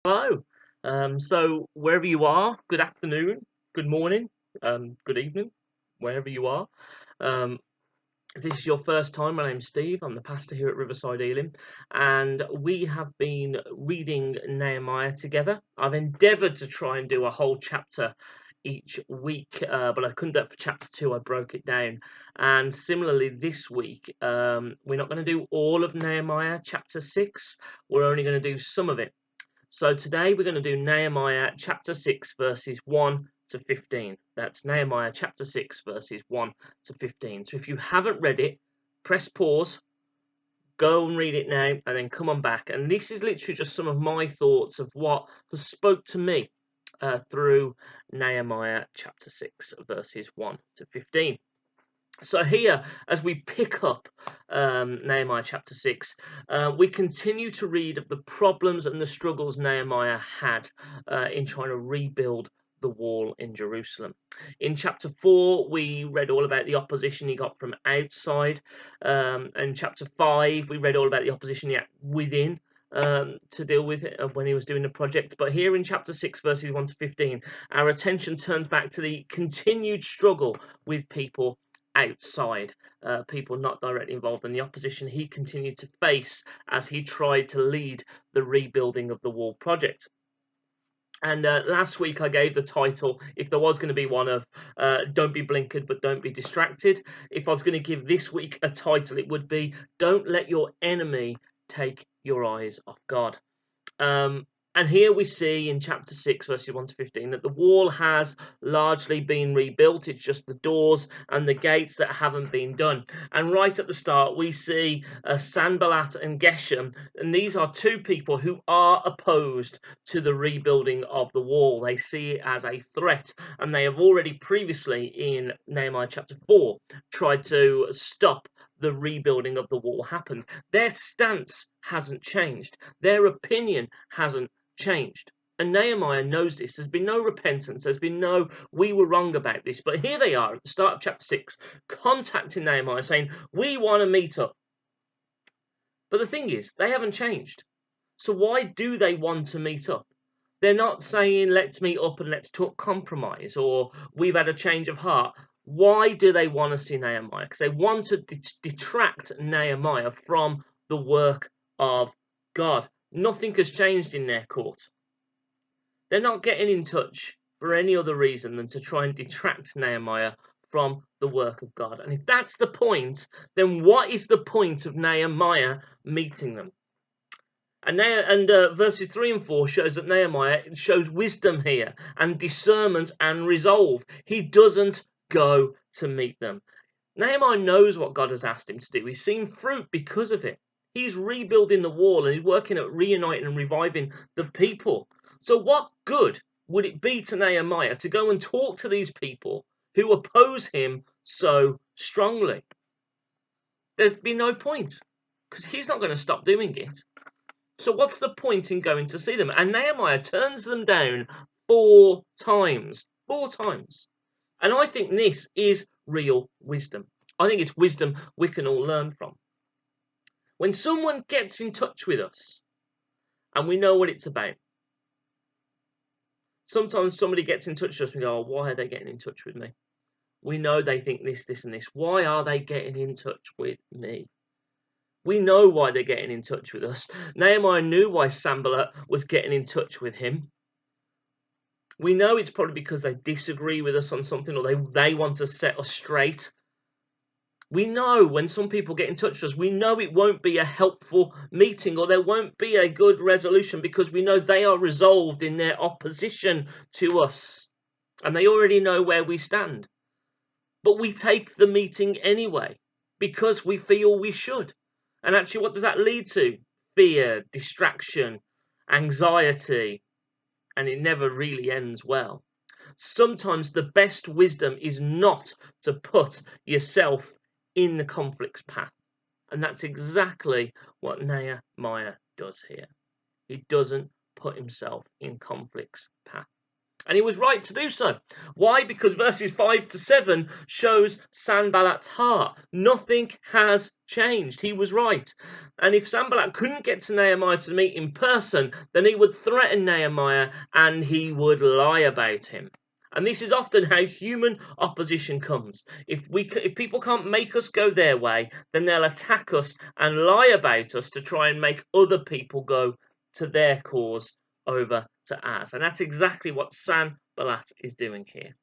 Hello. So wherever you are, good afternoon, good morning, good evening, wherever you are. Um, if this is your first time, my name's Steve. I'm the pastor here at Riverside Ealing, and we have been reading Nehemiah together. I've endeavoured to try and do a whole chapter each week, but I couldn't do it for chapter 2. I broke it down. And similarly, this week, we're not going to do all of Nehemiah chapter 6. We're only going to do some of it. So today we're going to do Nehemiah chapter 6 verses 1 to 15. That's Nehemiah chapter 6 verses 1 to 15. So if you haven't read it, press pause, go and read it now, and then come on back. And this is literally just some of my thoughts of what has spoke to me through Nehemiah chapter 6 verses 1 to 15. So here, as we pick up Nehemiah chapter 6, we continue to read of the problems and the struggles Nehemiah had in trying to rebuild the wall in Jerusalem. In chapter 4, we read all about the opposition he got from outside. In chapter 5, we read all about the opposition he had within. To deal with it when he was doing the project. But here in chapter 6, verses 1 to 15, our attention turns back to the continued struggle with people outside, people not directly involved in the opposition he continued to face as he tried to lead the rebuilding of the wall project. And last week I gave the title, if there was going to be one, of Don't Be Blinkered but Don't Be Distracted. If I was going to give this week a title, it would be Don't Let Your Enemy Take Your Eyes Off God. Um, and here we see in chapter 6, verses 1 to 15, that the wall has largely been rebuilt. It's just the doors and the gates that haven't been done. And right at the start, we see Sanballat and Geshem, and these are two people who are opposed to the rebuilding of the wall. They see it as a threat, and they have already previously, in Nehemiah chapter 4, tried to stop the rebuilding of the wall happened. Their stance hasn't changed. Their opinion hasn't changed. And Nehemiah knows this. There's been no repentance. There's been no, we were wrong about this. But here they are at the start of chapter 6, contacting Nehemiah saying, we want to meet up. But the thing is, they haven't changed. So why do they want to meet up? They're not saying, let's meet up and let's talk compromise, or we've had a change of heart. Why do they want to see Nehemiah? Because they want to detract Nehemiah from the work of God. Nothing has changed in their court. They're not getting in touch for any other reason than to try and detract Nehemiah from the work of God. And if that's the point, then what is the point of Nehemiah meeting them? And verses 3 and 4 shows that Nehemiah shows wisdom here, and discernment and resolve. He doesn't go to meet them. Nehemiah knows what God has asked him to do. He's seen fruit because of it. He's rebuilding the wall, and he's working at reuniting and reviving the people. So what good would it be to Nehemiah to go and talk to these people who oppose him so strongly? There'd be no point, because he's not going to stop doing it. So what's the point in going to see them? And Nehemiah turns them down 4 times. 4 times. And I think this is real wisdom. I think it's wisdom we can all learn from. When someone gets in touch with us and we know what it's about, sometimes somebody gets in touch with us and we go, oh, why are they getting in touch with me? We know they think this, this, and this. Why are they getting in touch with me? We know why they're getting in touch with us. Nehemiah knew why Sanballat was getting in touch with him. We know it's probably because they disagree with us on something, or they want to set us straight. We know when some people get in touch with us, we know it won't be a helpful meeting, or there won't be a good resolution, because we know they are resolved in their opposition to us. And they already know where we stand. But we take the meeting anyway, because we feel we should. And actually, what does that lead to? Fear, distraction, anxiety, and it never really ends well. Sometimes the best wisdom is not to put yourself in the conflict's path. And that's exactly what Nehemiah does here. He doesn't put himself in conflict's path. And he was right to do so. Why? Because verses 5 to 7 shows Sanballat's heart. Nothing has changed. He was right. And if Sanballat couldn't get to Nehemiah to meet in person, then he would threaten Nehemiah and he would lie about him. And this is often how human opposition comes. If people can't make us go their way, then they'll attack us and lie about us to try and make other people go to their cause over to ours. And that's exactly what Sanballat is doing here.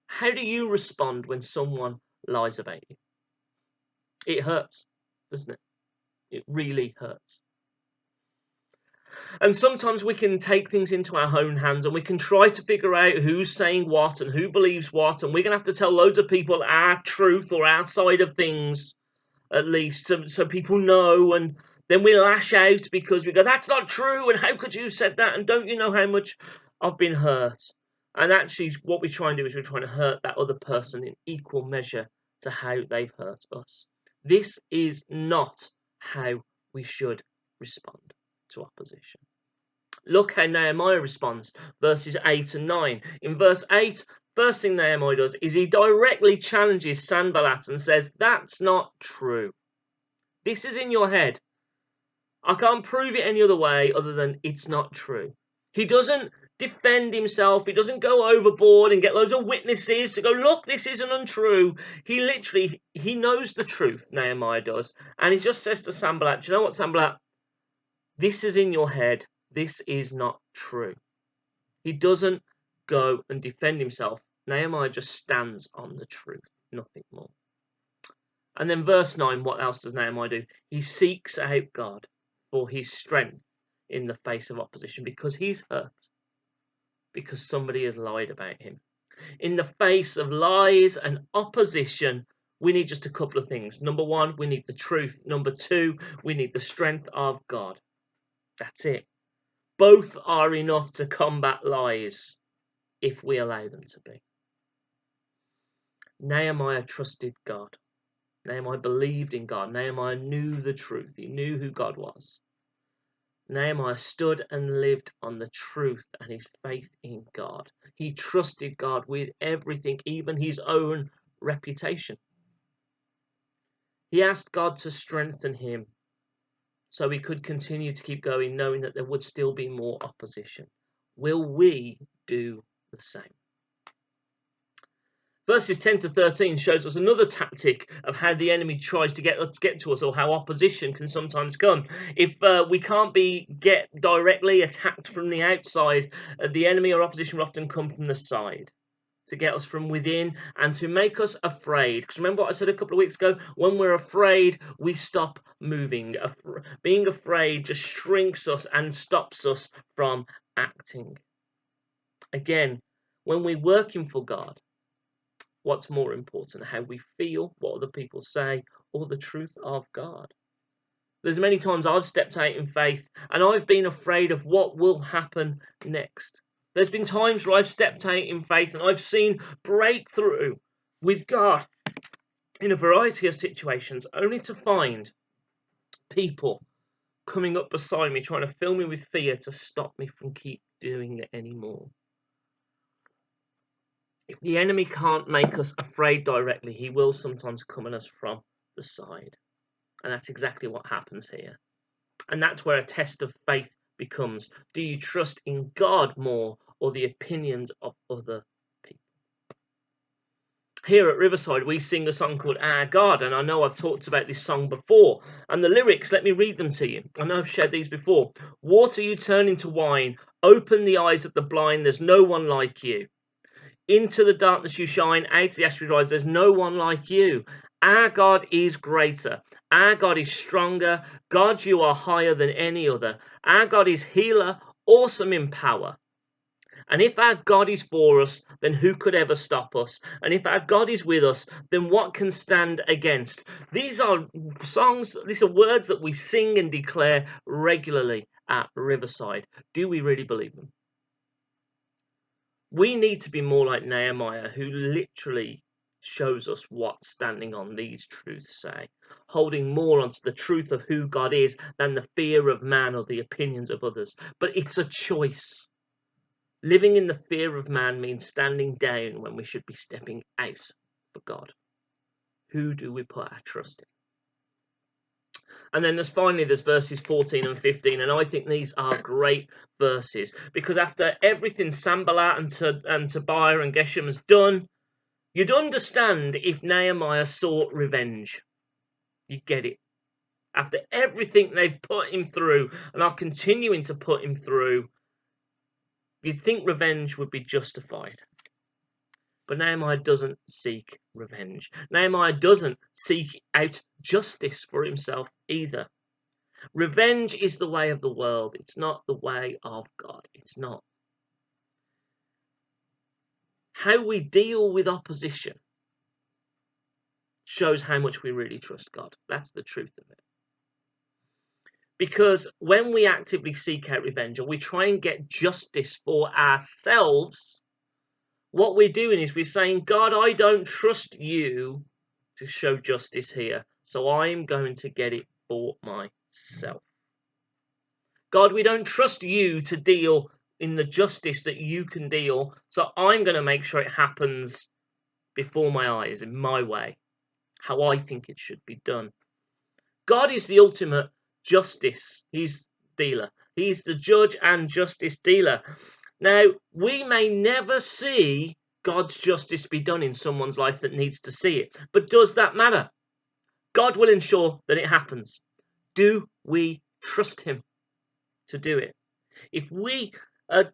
How do you respond when someone lies about you? It hurts, doesn't it? It really hurts. And sometimes we can take things into our own hands and we can try to figure out who's saying what and who believes what. And we're going to have to tell loads of people our truth or our side of things, at least, so people know. And then we lash out because we go, that's not true. And how could you said that? And don't you know how much I've been hurt? And actually, what we try and do is we're trying to hurt that other person in equal measure to how they've hurt us. This is not how we should respond to opposition. Look how Nehemiah responds, verses 8 and 9. In verse 8, first thing Nehemiah does is he directly challenges Sanballat and says, that's not true. This is in your head. I can't prove it any other way other than it's not true. He doesn't defend himself. He doesn't go overboard and get loads of witnesses to go, look, this isn't untrue. He knows the truth, Nehemiah does. And he just says to Sanballat, do you know what, Sanballat? This is in your head. This is not true. He doesn't go and defend himself. Nehemiah just stands on the truth, nothing more. And then verse 9, what else does Nehemiah do? He seeks out God for his strength in the face of opposition because he's hurt, because somebody has lied about him. In the face of lies and opposition, we need just a couple of things. Number one, we need the truth. Number two, we need the strength of God. That's it. Both are enough to combat lies if we allow them to be. Nehemiah trusted God. Nehemiah believed in God. Nehemiah knew the truth. He knew who God was. Nehemiah stood and lived on the truth and his faith in God. He trusted God with everything, even his own reputation. He asked God to strengthen him so he could continue to keep going, knowing that there would still be more opposition. Will we do the same? Verses 10 to 13 shows us another tactic of how the enemy tries to get to us, or how opposition can sometimes come. If we can't get directly attacked from the outside, the enemy or opposition will often come from the side to get us from within and to make us afraid. Because remember what I said a couple of weeks ago? When we're afraid, we stop moving. Being afraid just shrinks us and stops us from acting. Again, when we're working for God, what's more important? How we feel, what other people say, or the truth of God? There's many times I've stepped out in faith and I've been afraid of what will happen next. There's been times where I've stepped out in faith and I've seen breakthrough with God in a variety of situations, only to find people coming up beside me trying to fill me with fear to stop me from keep doing it anymore. If the enemy can't make us afraid directly, he will sometimes come at us from the side. And that's exactly what happens here. And that's where a test of faith becomes. Do you trust in God more or the opinions of other people? Here at Riverside, we sing a song called Our God. And I know I've talked about this song before. And the lyrics, let me read them to you. I know I've shared these before. Water you turn into wine. Open the eyes of the blind. There's no one like you. Into the darkness you shine, out of the ash we rise. There's no one like you. Our God is greater. Our God is stronger. God, you are higher than any other. Our God is healer, awesome in power. And if our God is for us, then who could ever stop us? And if our God is with us, then what can stand against? These are songs, these are words that we sing and declare regularly at Riverside. Do we really believe them? We need to be more like Nehemiah, who literally shows us what standing on these truths say, holding more onto the truth of who God is than the fear of man or the opinions of others. But it's a choice. Living in the fear of man means standing down when we should be stepping out for God. Who do we put our trust in? And then there's verses 14 and 15, and I think these are great verses, because after everything Sanballat and Tobiah and Geshem has done, you'd understand if Nehemiah sought revenge. You get it. After everything they've put him through and are continuing to put him through, you'd think revenge would be justified. But Nehemiah doesn't seek revenge. Nehemiah doesn't seek out justice for himself either. Revenge is the way of the world. It's not the way of God. It's not. How we deal with opposition shows how much we really trust God. That's the truth of it. Because when we actively seek out revenge, or we try and get justice for ourselves, what we're doing is we're saying, God, I don't trust you to show justice here, so I'm going to get it for myself. God, we don't trust you to deal in the justice that you can deal, so I'm going to make sure it happens before my eyes, in my way, how I think it should be done. God is the ultimate justice. He's dealer. He's the judge and justice dealer. Now, we may never see God's justice be done in someone's life that needs to see it. But does that matter? God will ensure that it happens. Do we trust him to do it? If we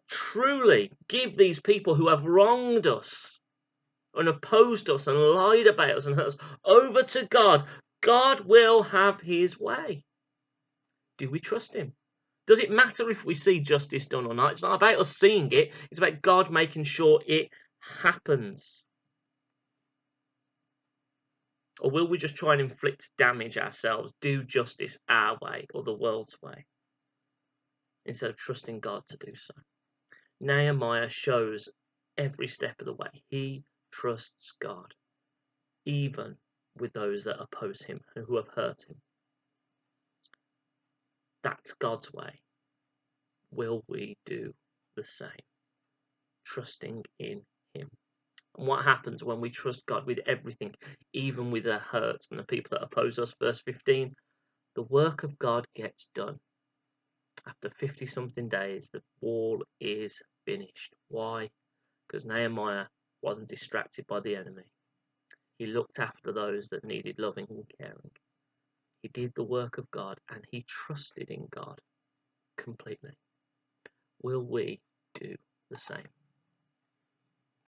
truly give these people who have wronged us and opposed us and lied about us and hurt us over to God, God will have his way. Do we trust him? Does it matter if we see justice done or not? It's not about us seeing it. It's about God making sure it happens. Or will we just try and inflict damage ourselves, do justice our way or the world's way, instead of trusting God to do so? Nehemiah shows every step of the way he trusts God, even with those that oppose him and who have hurt him. That's God's way. Will we do the same? Trusting in him. And what happens when we trust God with everything, even with the hurt and the people that oppose us? Verse 15, the work of God gets done. After 50-something days, the wall is finished. Why? Because Nehemiah wasn't distracted by the enemy. He looked after those that needed loving and caring. He did the work of God and he trusted in God completely. Will we do the same?